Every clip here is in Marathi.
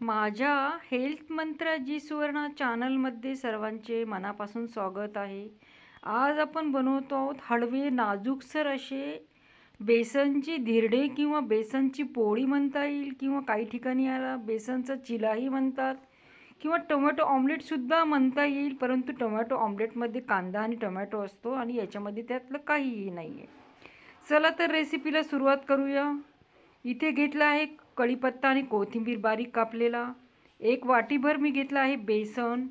माझ्या हेल्थ मंत्र जी सुवर्ण चॅनलमध्ये सर्वांचे मनापासून स्वागत आहे. आज आपण बनवतो आहोत हळवे नाजूकसर असे बेसनची धिरडे किंवा बेसनची पोळी म्हणता येईल, किंवा काही ठिकाणी याला बेसनचा चिलाही म्हणतात, किंवा टोमॅटो ऑमलेटसुद्धा म्हणता येईल. परंतु टोमॅटो ऑमलेटमध्ये कांदा आणि टोमॅटो असतो आणि याच्यामध्ये त्यातलं काहीही नाही आहे. चला तर रेसिपीला सुरुवात करूया. इथे घेतला आहे कढीपत्ता आणि कोथिंबीर बारीक कापलेला. एक वाटीभर मी घेतला आहे बेसन.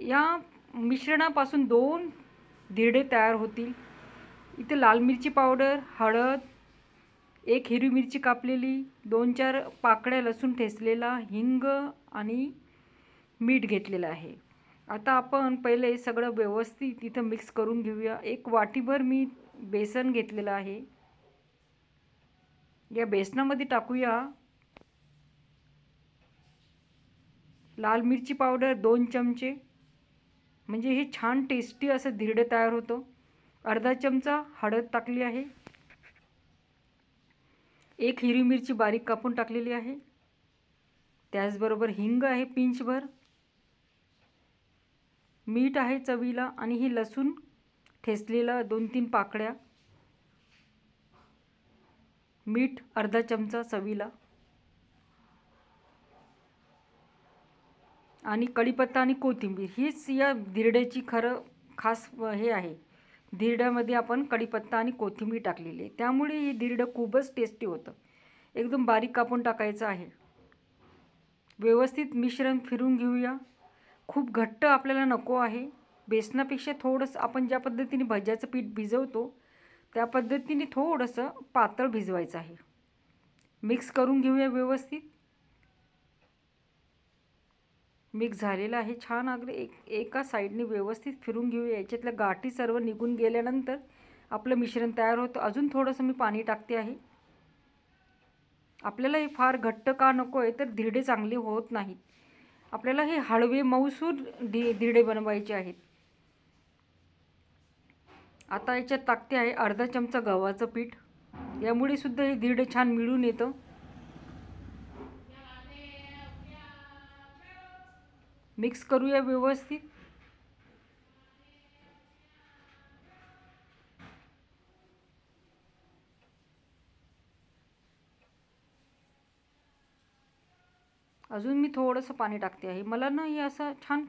या मिश्रणापासून 2 धिरडे तयार होतील. इथे लाल मिरची पावडर, हळद, एक हिरवी मिरची कापलेली, 2-4 पाकळ्या लसूण ठेचलेला, हिंग आणि मीठ घेतलेलं आहे. आता आपण पहिले सगळं व्यवस्थित इथं मिक्स करून घेऊया. एक वाटीभर मी बेसन घेतलेलं आहे. या बेसनामध्ये टाकूया लाल मिरची पावडर 2 चमचे, म्हणजे हे छान टेस्टी असं धिरडे तयार होतं. अर्धा चमचा हळद टाकली आहे. एक हिरवी मिरची बारीक कापून टाकलेली आहे. त्याचबरोबर हिंग आहे पिंचभर, मीठ आहे चवीला, आणि ही लसूण ठेचलेला 2-3 पाकळ्या, मीठ अर्धा चमचा चवीला, आणि कढीपत्ता आणि कोथिंबीर. हीच या धिरड्याची खरं खास हे आहे. धिरड्यामध्ये आपण कढीपत्ता आणि कोथिंबीर टाकलेली आहे, त्यामुळे हे धिरडं खूपच टेस्टी होतं. एकदम बारीक कापून टाकायचं आहे. व्यवस्थित मिश्रण फिरून घेऊया. खूप घट्ट आपल्याला नको आहे. बेसनापेक्षा थोडंसं आपण ज्या पद्धतीने भज्याचं पीठ भिजवतो त्या पद्धतीने थोडंसं पातळ भिजवायचं आहे. मिक्स करून घेऊया व्यवस्थित. मिक्स झालेलं आहे छान. अगदी एका साईडने व्यवस्थित फिरून घेऊया. याच्यातल्या गाठी सर्व निघून गेल्यानंतर आपलं मिश्रण तयार होतं. अजून थोडंसं मी पाणी टाकते आहे. आपल्याला हे फार घट्ट का नको आहे, तर धिरडे चांगले होत नाहीत. आपल्याला हे हळवे मऊसूर धिरडे बनवायचे आहेत. आता याच्यात टाकते आहे अर्धा चमचा गव्हाचं पीठ. यामुळे सुद्धा हे धिरडे छान मिळून येतं. मिक्स करूया व्यवस्थित. अजून मी थोडंसं पाणी टाकते आहे. मला ना हे असं छान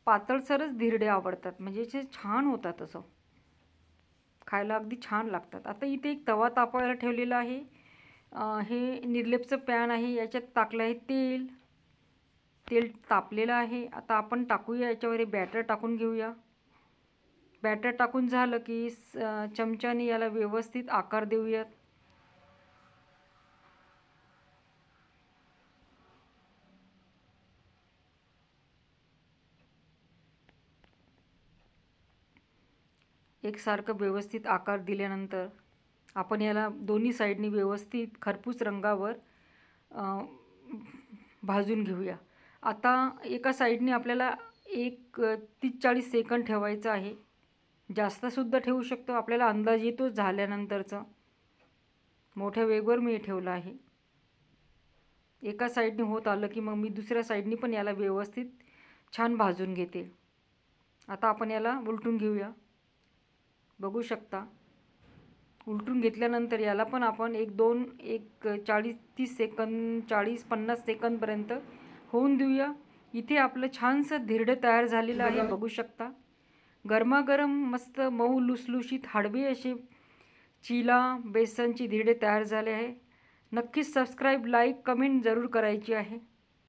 पातळसरच धिरडे आवडतात, म्हणजे जे छान होतात, असं खायला अगदी छान लागतात. आता इथे एक तवा तापवायला ठेवलेला आहे. हे निर्लेपचं पॅन आहे. याच्यात टाकलं आहे तेल. तेल तापलेलं आहे. आता आपण टाकूया याच्यावर हे बॅटर टाकून घेऊया. बॅटर टाकून झालं की चमच्याने याला व्यवस्थित आकार देऊयात. एकसारखं व्यवस्थित आकार दिल्यानंतर आपण याला दोन्ही साईडनी व्यवस्थित खरपूस रंगावर भाजून घेऊया. आता एका साईडने आपल्याला 30-40 सेकंद ठेवायचं आहे. जास्तसुद्धा ठेवू शकतो, आपल्याला अंदाज येतो झाल्यानंतरचा. मोठ्या वेगवर मी ठेवलं आहे. एका साईडने होत आलं की मग मी दुसऱ्या साईडने पण याला व्यवस्थित छान भाजून घेते. आता आपण याला उलटून घेऊया. बघू शकता, उलटून घेतल्यानंतर याला पण आपण 40-30 सेकंद, 40-50 सेकंदपर्यंत होऊन देऊया. इथे आपलं छानसं धिरडं तयार झालेलं आहे. बघू शकता, गरमागरम मस्त मऊ लुसलुशीत हळवे असे चिला बेसनची धिरडे तयार झाले आहे. नक्कीच सबस्क्राईब, लाईक, कमेंट जरूर करायची आहे.